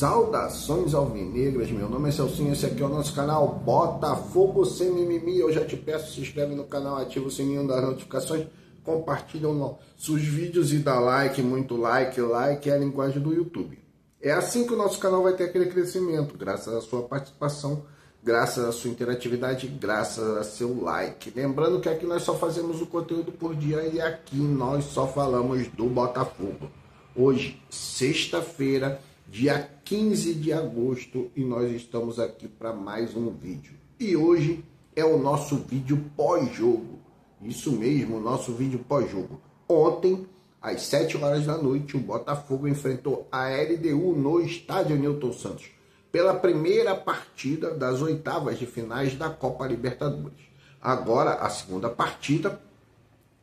Saudações alvinegras, meu nome é Celcinho, esse aqui é o nosso canal Botafogo Sem Mimimi. Eu já te peço, se inscreve no canal, ativa o sininho das notificações, compartilha os nossos vídeos e dá like, muito like, like é a linguagem do YouTube. É assim que o nosso canal vai ter aquele crescimento, graças à sua participação, graças à sua interatividade, graças a seu like. Lembrando que aqui nós só fazemos o conteúdo por dia e aqui nós só falamos do Botafogo. Hoje, sexta-feira, dia 15 de agosto, e nós estamos aqui para mais um vídeo. E hoje é o nosso vídeo pós-jogo. Isso mesmo, o nosso vídeo pós-jogo. Ontem, às 7 horas da noite, o Botafogo enfrentou a LDU no estádio Newton Santos, pela primeira partida das oitavas de finais da Copa Libertadores. Agora, a segunda partida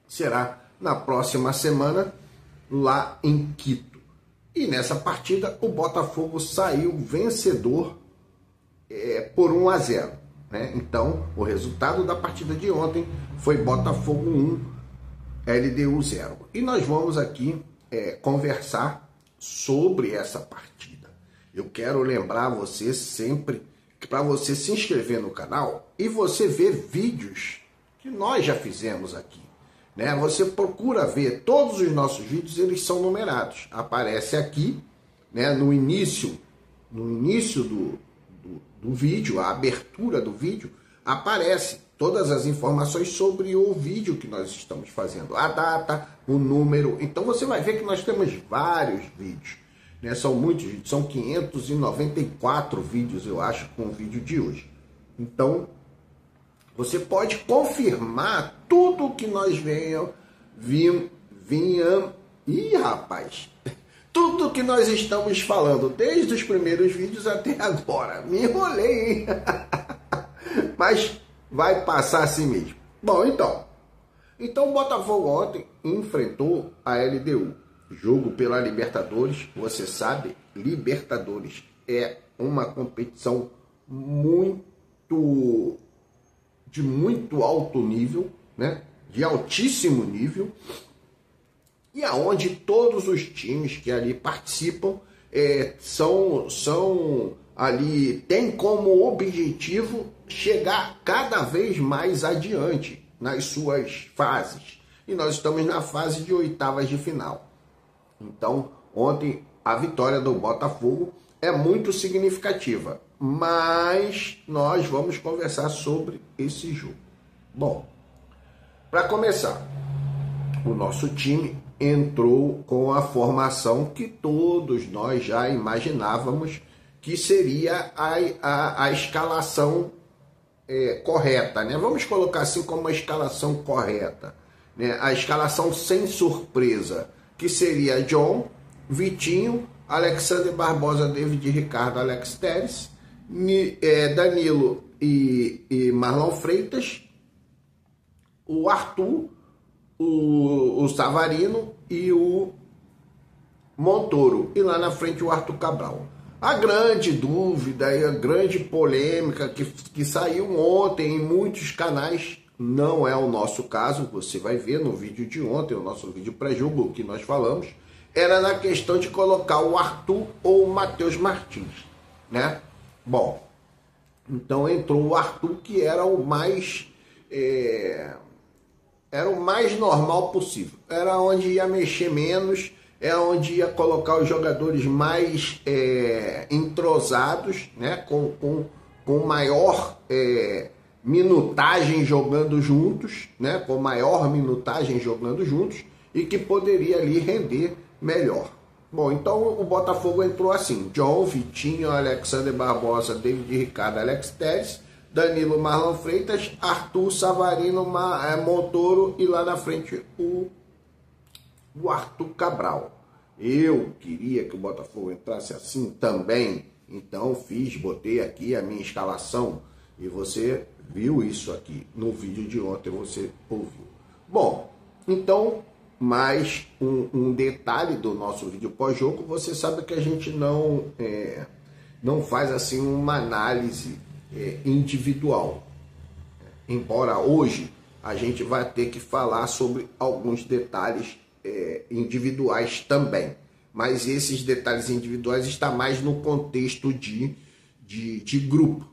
será na próxima semana, lá em Quito. E nessa partida, o Botafogo saiu vencedor por 1-0. Né? Então, o resultado da partida de ontem foi Botafogo 1, LDU 0. E nós vamos aqui conversar sobre essa partida. Eu quero lembrar você sempre que para você se inscrever no canal e você ver vídeos que nós já fizemos aqui. Né? Você procura ver todos os nossos vídeos, eles são numerados. Aparece aqui, né, no início do vídeo, a abertura do vídeo, aparece todas as informações sobre o vídeo que nós estamos fazendo, a data, o número. Então você vai ver que nós temos vários vídeos, né? São muitos vídeos, são 594 vídeos, eu acho, com o vídeo de hoje. Então você pode confirmar tudo que nós tudo que nós estamos falando, desde os primeiros vídeos até agora. Me enrolei, hein? Mas vai passar assim mesmo. Bom, então o Botafogo ontem enfrentou a LDU. Jogo pela Libertadores. Você sabe, Libertadores é uma competição de muito alto nível, né? De altíssimo nível, e aonde todos os times que ali participam têm como objetivo chegar cada vez mais adiante nas suas fases. E nós estamos na fase de oitavas de final. Então, ontem a vitória do Botafogo é muito significativa, mas nós vamos conversar sobre esse jogo. Bom, para começar, o nosso time entrou com a formação que todos nós já imaginávamos que seria a escalação correta, né? Vamos colocar assim como uma escalação correta, né? A escalação sem surpresa, que seria John, Vitinho, Alexander Barbosa, David Ricardo, Alex Telles, Danilo e Marlon Freitas, o Arthur, o Savarino e o Montoro. E lá na frente o Arthur Cabral. A grande dúvida e a grande polêmica que saiu ontem em muitos canais, não é o nosso caso, você vai ver no vídeo de ontem, o nosso vídeo pré-jogo que nós falamos, era na questão de colocar o Arthur ou o Matheus Martins, né? Bom, então entrou o Arthur, que era o mais normal possível. Era onde ia mexer menos, é onde ia colocar os jogadores mais entrosados, né? Com maior minutagem jogando juntos, né? Com maior minutagem jogando juntos e que poderia ali render melhor. Bom, então o Botafogo entrou assim: John, Vitinho, Alexander Barbosa, David Ricardo, Alex Telles, Danilo, Marlon Freitas, Arthur, Savarino, Montoro e lá na frente o Arthur Cabral. Eu queria que o Botafogo entrasse assim também, então botei aqui a minha escalação e você viu isso aqui no vídeo de ontem, você ouviu. Bom, então, mais um detalhe do nosso vídeo pós-jogo, você sabe que a gente não faz assim uma análise individual. Embora hoje a gente vai ter que falar sobre alguns detalhes individuais também. mas esses detalhes individuais estão mais no contexto de grupo,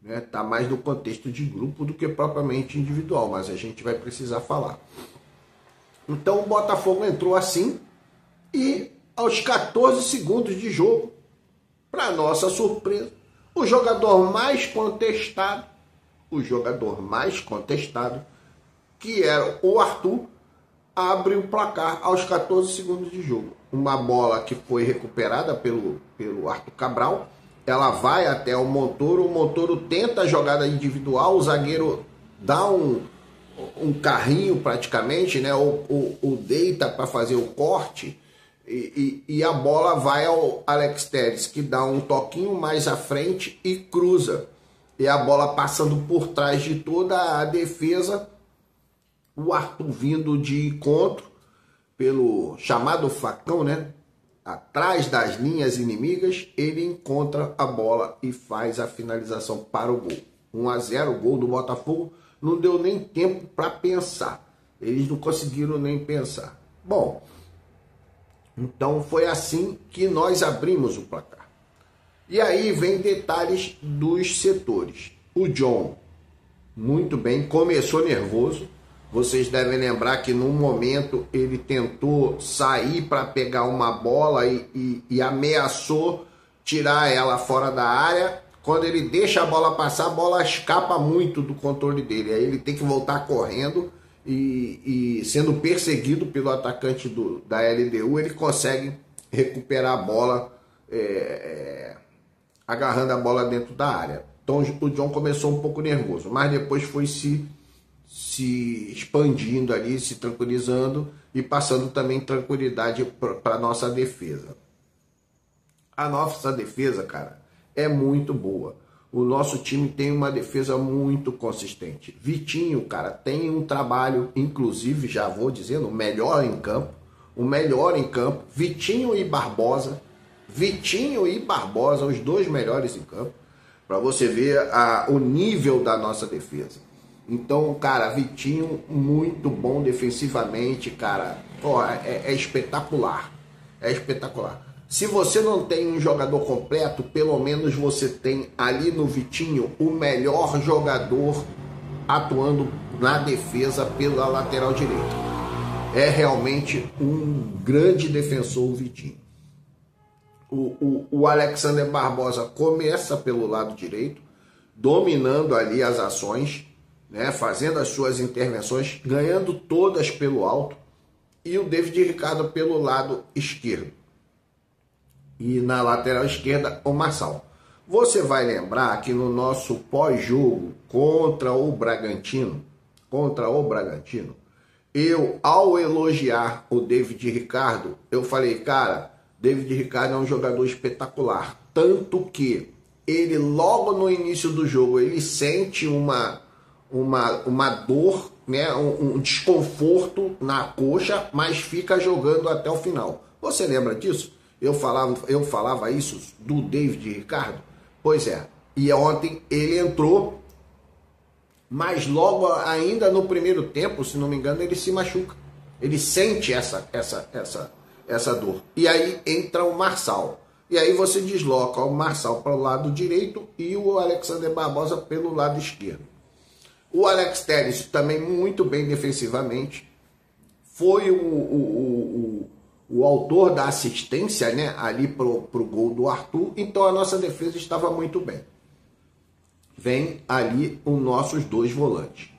né? Está mais no contexto de grupo do que propriamente individual, mas a gente vai precisar falar. Então o Botafogo entrou assim e aos 14 segundos de jogo, para nossa surpresa, o jogador mais contestado, que era o Arthur, abre o placar aos 14 segundos de jogo. Uma bola que foi recuperada pelo Arthur Cabral, ela vai até o Montoro tenta a jogada individual, o zagueiro dá um carrinho praticamente, né? ou deita para fazer o corte, e a bola vai ao Alex Telles, que dá um toquinho mais à frente e cruza. E a bola passando por trás de toda a defesa, o Arthur vindo de encontro pelo chamado facão, né? Atrás das linhas inimigas, ele encontra a bola e faz a finalização para o gol. 1-0, o gol do Botafogo. Não deu nem tempo para pensar. Eles não conseguiram nem pensar. Bom, então foi assim que nós abrimos o placar. E aí vem detalhes dos setores. O John, muito bem, começou nervoso. Vocês devem lembrar que num momento ele tentou sair para pegar uma bola e ameaçou tirar ela fora da área. Quando ele deixa a bola passar, a bola escapa muito do controle dele. Aí ele tem que voltar correndo e sendo perseguido pelo atacante da LDU, ele consegue recuperar a bola, agarrando a bola dentro da área. Então o John começou um pouco nervoso, mas depois foi se expandindo ali, se tranquilizando e passando também tranquilidade para a nossa defesa. A nossa defesa, cara, é muito boa. O nosso time tem uma defesa muito consistente. Vitinho, cara, tem um trabalho, inclusive, já vou dizendo, o melhor em campo. Vitinho e Barbosa, os dois melhores em campo, para você ver o nível da nossa defesa. Então, cara, Vitinho muito bom defensivamente, cara. É espetacular. É espetacular. Se você não tem um jogador completo, pelo menos você tem ali no Vitinho o melhor jogador atuando na defesa pela lateral direita. É realmente um grande defensor o Vitinho. O Alexander Barbosa começa pelo lado direito, dominando ali as ações, né, fazendo as suas intervenções, ganhando todas pelo alto, e o David Ricardo pelo lado esquerdo. E na lateral esquerda, o Marçal. Você vai lembrar que no nosso pós-jogo contra o Bragantino, eu, ao elogiar o David Ricardo, eu falei, cara, David Ricardo é um jogador espetacular. Tanto que ele, logo no início do jogo, ele sente uma dor, né, um desconforto na coxa, mas fica jogando até o final. Você lembra disso? Eu falava isso do David Ricardo? Pois é. E ontem ele entrou, mas logo ainda no primeiro tempo, se não me engano, ele se machuca. Ele sente essa dor. E aí entra o Marçal. E aí você desloca o Marçal para o lado direito e o Alexander Barbosa pelo lado esquerdo. O Alex Telles também muito bem defensivamente. Foi o autor da assistência, né, ali pro gol do Arthur. Então a nossa defesa estava muito bem. Vem ali os nossos dois volantes.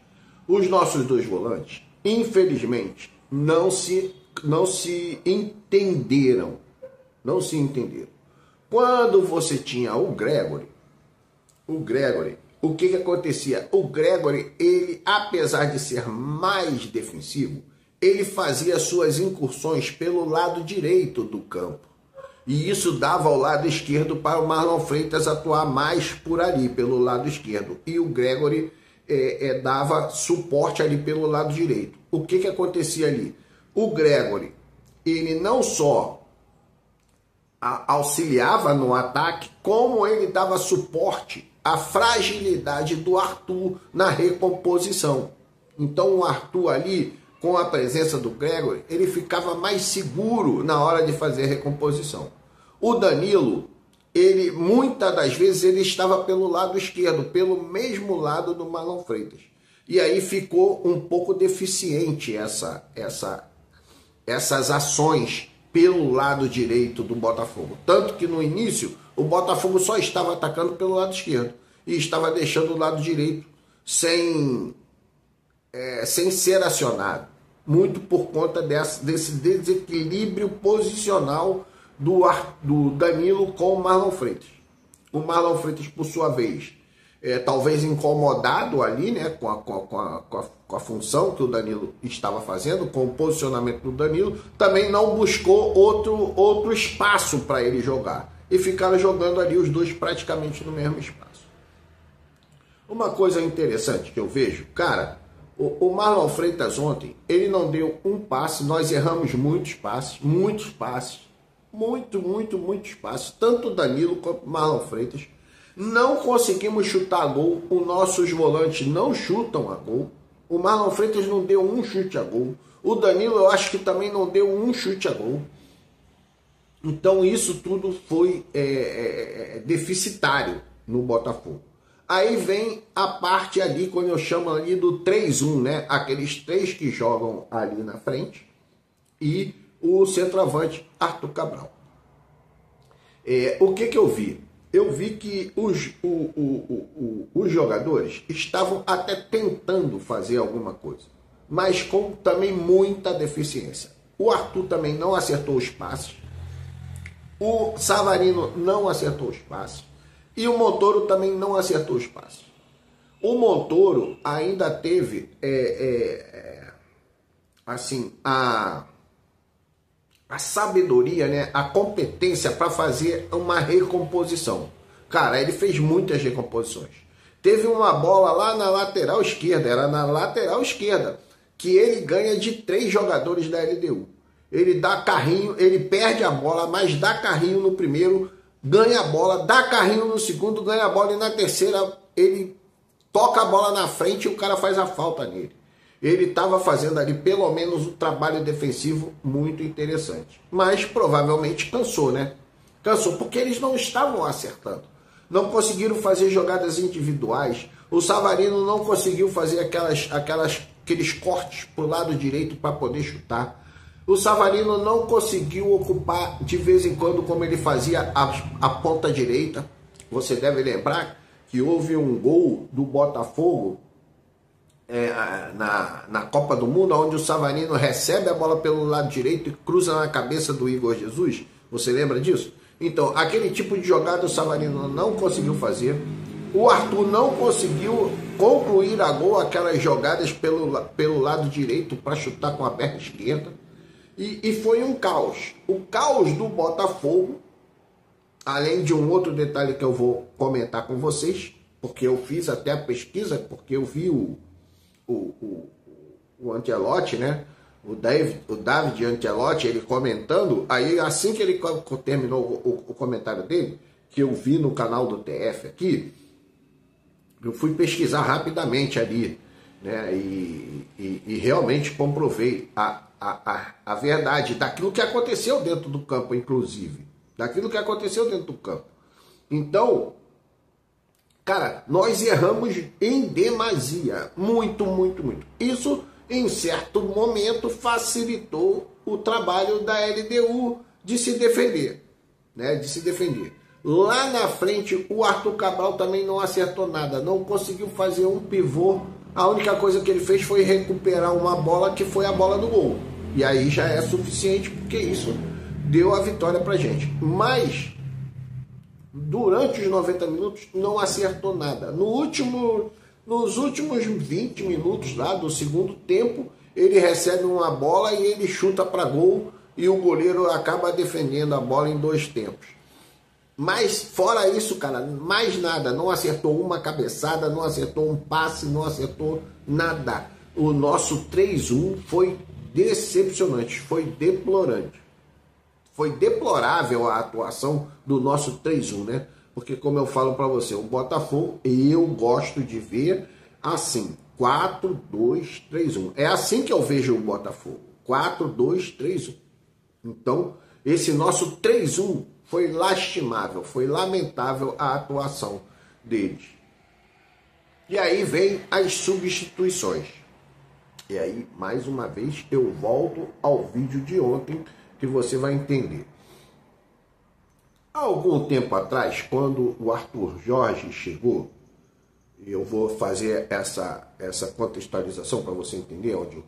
Os nossos dois volantes, infelizmente, não se entenderam. Não se entenderam. Quando você tinha o Gregory, o que acontecia? O Gregory, ele, apesar de ser mais defensivo, ele fazia suas incursões pelo lado direito do campo. E isso dava ao lado esquerdo para o Marlon Freitas atuar mais por ali, pelo lado esquerdo. E o Gregory dava suporte ali pelo lado direito. O que acontecia ali? O Gregory, ele não só auxiliava no ataque, como ele dava suporte à fragilidade do Arthur na recomposição. Então o Arthur ali com a presença do Gregory, ele ficava mais seguro na hora de fazer a recomposição. O Danilo, ele muitas das vezes ele estava pelo lado esquerdo, pelo mesmo lado do Marlon Freitas. E aí ficou um pouco deficiente essas ações pelo lado direito do Botafogo. Tanto que no início o Botafogo só estava atacando pelo lado esquerdo e estava deixando o lado direito sem ser acionado. Muito por conta desse desequilíbrio posicional do Danilo com o Marlon Freitas. O Marlon Freitas, por sua vez, talvez incomodado ali, né, com a função que o Danilo estava fazendo, com o posicionamento do Danilo, também não buscou outro espaço para ele jogar. E ficaram jogando ali os dois praticamente no mesmo espaço. Uma coisa interessante que eu vejo, cara, o Marlon Freitas ontem, ele não deu um passe, nós erramos muitos passes, muitos passes, tanto o Danilo quanto o Marlon Freitas. Não conseguimos chutar a gol, os nossos volantes não chutam a gol, o Marlon Freitas não deu um chute a gol, o Danilo eu acho que também não deu um chute a gol. Então isso tudo foi deficitário no Botafogo. Aí vem a parte ali, quando eu chamo ali do 3-1, né? Aqueles três que jogam ali na frente e o centroavante Arthur Cabral. O que eu vi? Eu vi que os jogadores estavam até tentando fazer alguma coisa, mas com também muita deficiência. O Arthur também não acertou os passes, o Savarino não acertou os passes e o Montoro também não acertou os passes. O Montoro ainda teve assim a sabedoria, né, a competência para fazer uma recomposição. Cara, ele fez muitas recomposições. Teve uma bola lá na lateral esquerda, era na lateral esquerda, que ele ganha de 3 jogadores da LDU. Ele dá carrinho, ele perde a bola, mas dá carrinho no primeiro, ganha a bola, dá carrinho no segundo, ganha a bola, e na terceira ele toca a bola na frente e o cara faz a falta nele. Ele estava fazendo ali pelo menos um trabalho defensivo muito interessante. Mas provavelmente cansou, né? Cansou porque eles não estavam acertando. Não conseguiram fazer jogadas individuais. O Savarino não conseguiu fazer aqueles cortes para o lado direito para poder chutar. O Savarino não conseguiu ocupar de vez em quando como ele fazia a ponta direita. Você deve lembrar que houve um gol do Botafogo na Copa do Mundo, onde o Savarino recebe a bola pelo lado direito e cruza na cabeça do Igor Jesus. Você lembra disso? Então, aquele tipo de jogada o Savarino não conseguiu fazer. O Arthur não conseguiu concluir a gol aquelas jogadas pelo lado direito para chutar com a perna esquerda. E foi um caos. O caos do Botafogo, além de um outro detalhe que eu vou comentar com vocês, porque eu fiz até a pesquisa, porque eu vi o Ancelotti, né? O David Ancelotti, ele comentando, aí assim que ele terminou o comentário dele, que eu vi no canal do TF aqui, eu fui pesquisar rapidamente ali, né? E realmente comprovei a verdade daquilo que aconteceu dentro do campo, inclusive. Daquilo que aconteceu dentro do campo. Então, cara, nós erramos em demasia. Muito. Isso, em certo momento, facilitou o trabalho da LDU de se defender. Né? De se defender. Lá na frente, o Arthur Cabral também não acertou nada. Não conseguiu fazer um pivô. A única coisa que ele fez foi recuperar uma bola que foi a bola do gol. E aí já é suficiente, porque isso deu a vitória pra gente. Mas durante os 90 minutos não acertou nada. Nos últimos 20 minutos lá do segundo tempo, ele recebe uma bola e ele chuta para gol e o goleiro acaba defendendo a bola em 2 tempos. Mas fora isso, cara, mais nada. Não acertou uma cabeçada, não acertou um passe, não acertou nada. O nosso 3-1 foi decepcionante, foi deplorante. Foi deplorável a atuação do nosso 3-1, né? Porque, como eu falo para você, o Botafogo, eu gosto de ver assim, 4-2-3-1. É assim que eu vejo o Botafogo. 4-2-3-1. Então, esse nosso 3-1 foi lastimável, foi lamentável a atuação deles. E aí vem as substituições. E aí, mais uma vez, eu volto ao vídeo de ontem que você vai entender. Há algum tempo atrás, quando o Arthur Jorge chegou, eu vou fazer essa contextualização para você entender onde eu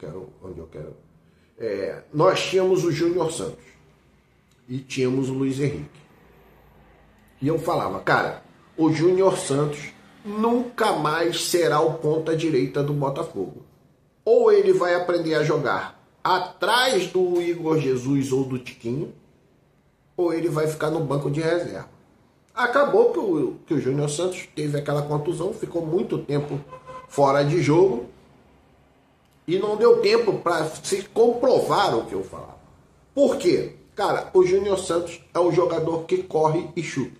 quero. Nós tínhamos o Júnior Santos e tínhamos o Luiz Henrique. E eu falava, cara, o Júnior Santos nunca mais será o ponta-direita do Botafogo. Ou ele vai aprender a jogar atrás do Igor Jesus ou do Tiquinho, ou ele vai ficar no banco de reserva. Acabou que o Júnior Santos teve aquela contusão, ficou muito tempo fora de jogo e não deu tempo para se comprovar o que eu falava. Por quê? Cara, o Júnior Santos é o jogador que corre e chuta.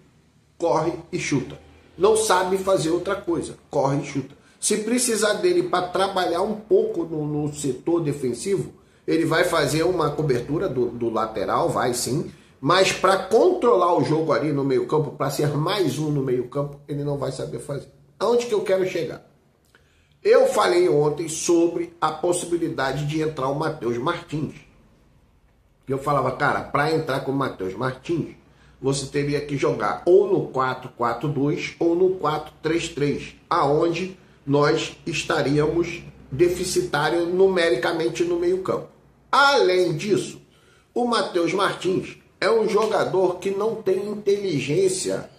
Corre e chuta. Não sabe fazer outra coisa. Corre e chuta. Se precisar dele para trabalhar um pouco no setor defensivo, ele vai fazer uma cobertura do lateral, vai sim. Mas para controlar o jogo ali no meio campo, para ser mais um no meio campo, ele não vai saber fazer. Aonde que eu quero chegar? Eu falei ontem sobre a possibilidade de entrar o Matheus Martins. Eu falava, cara, para entrar com o Matheus Martins, você teria que jogar ou no 4-4-2 ou no 4-3-3, aonde nós estaríamos deficitários numericamente no meio campo. Além disso, o Matheus Martins é um jogador que não tem inteligência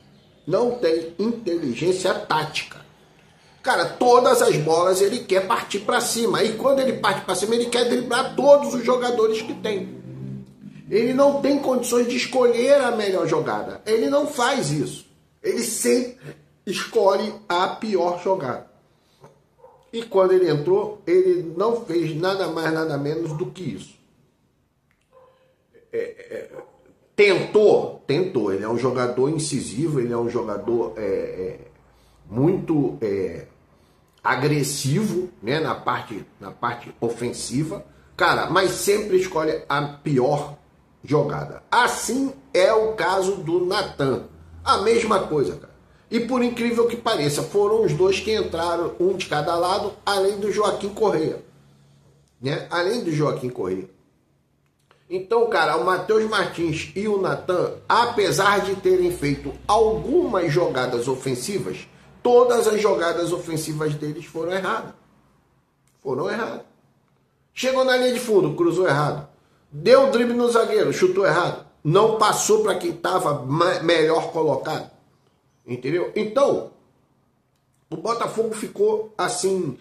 tática. Cara, todas as bolas ele quer partir para cima. E quando ele parte para cima, ele quer driblar todos os jogadores que tem. Ele não tem condições de escolher a melhor jogada. Ele não faz isso. Ele sempre escolhe a pior jogada. E quando ele entrou, ele não fez nada mais, nada menos do que isso. Tentou. Ele é um jogador incisivo, ele é um jogador muito agressivo, né, na parte ofensiva, cara, mas sempre escolhe a pior jogada. Assim é o caso do Natan. A mesma coisa, cara. E por incrível que pareça, foram os dois que entraram, um de cada lado, além do Joaquim Correia. Né? Além do Joaquim Correia. Então, cara, o Matheus Martins e o Natan, apesar de terem feito algumas jogadas ofensivas, todas as jogadas ofensivas deles foram erradas. Chegou na linha de fundo, cruzou errado. Deu drible no zagueiro, chutou errado. Não passou para quem estava melhor colocado. Entendeu? Então, o Botafogo ficou assim,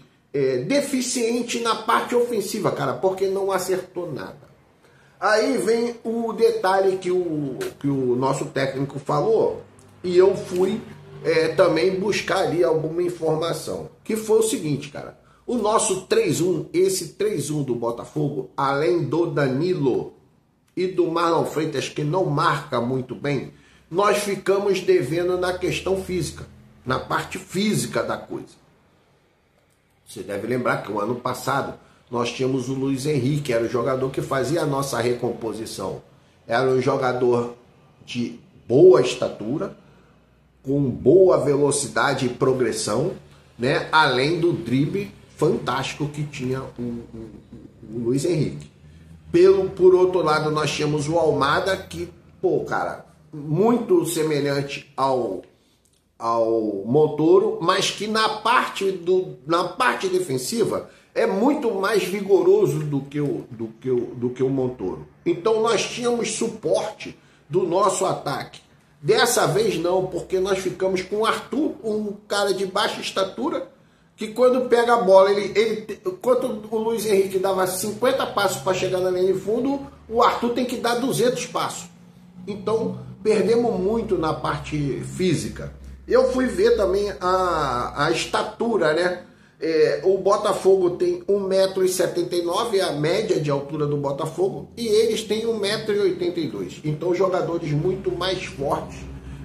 deficiente na parte ofensiva, cara, porque não acertou nada. Aí vem o detalhe que o nosso técnico falou, e eu fui também buscar ali alguma informação, que foi o seguinte, cara. O nosso 3-1, esse 3-1 do Botafogo, além do Danilo e do Marlon Freitas, que não marca muito bem, nós ficamos devendo na questão física, na parte física da coisa. Você deve lembrar que o ano passado nós tínhamos o Luiz Henrique, era o jogador que fazia a nossa recomposição. Era um jogador de boa estatura, com boa velocidade e progressão, né? Além do drible fantástico que tinha o Luiz Henrique. Por outro lado, nós tínhamos o Almada, que, pô, cara, muito semelhante ao Montoro, mas que na parte defensiva é muito mais vigoroso do que o Montoro. Então nós tínhamos suporte do nosso ataque. Dessa vez não, porque nós ficamos com o Arthur, um cara de baixa estatura, que quando pega a bola, enquanto o Luiz Henrique dava 50 passos para chegar na linha de fundo, o Arthur tem que dar 200 passos. Então perdemos muito na parte física. Eu fui ver também a estatura, né? O Botafogo tem 1,79 m, é a média de altura do Botafogo, e eles têm 1,82 m. Então, jogadores muito mais fortes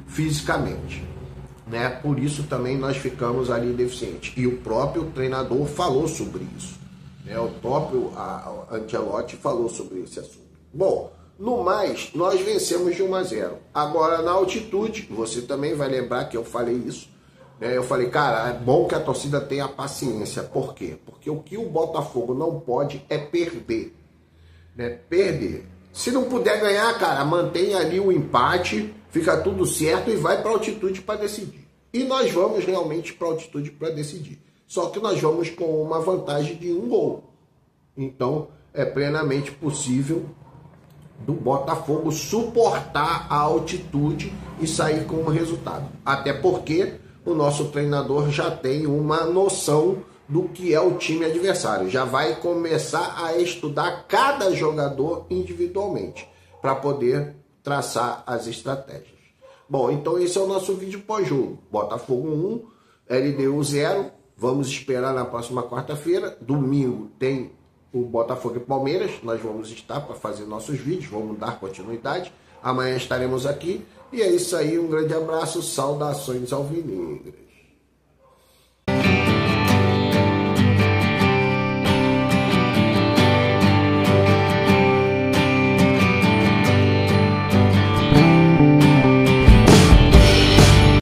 fisicamente. né? Por isso também nós ficamos ali deficientes. E o próprio treinador falou sobre isso, né? O próprio Ancelotti falou sobre esse assunto. Bom, no mais, nós vencemos de 1-0. Agora, na altitude, você também vai lembrar que eu falei isso, né? Eu falei, cara, é bom que a torcida tenha paciência. Por quê? Porque o que o Botafogo não pode é perder, né? Perder. Se não puder ganhar, cara, mantém ali o empate, fica tudo certo e vai para altitude para decidir. E nós vamos realmente para altitude para decidir. Só que nós vamos com uma vantagem de 1 gol. Então, é plenamente possível do Botafogo suportar a altitude e sair com um resultado. Até porque o nosso treinador já tem uma noção do que é o time adversário. Já vai começar a estudar cada jogador individualmente para poder traçar as estratégias. Bom, então esse é o nosso vídeo pós-jogo. Botafogo 1, LDU 0. Vamos esperar na próxima quarta-feira. Domingo tem o Botafogo e Palmeiras. Nós vamos estar para fazer nossos vídeos, vamos dar continuidade. Amanhã estaremos aqui. E é isso aí, um grande abraço, saudações alvinegras.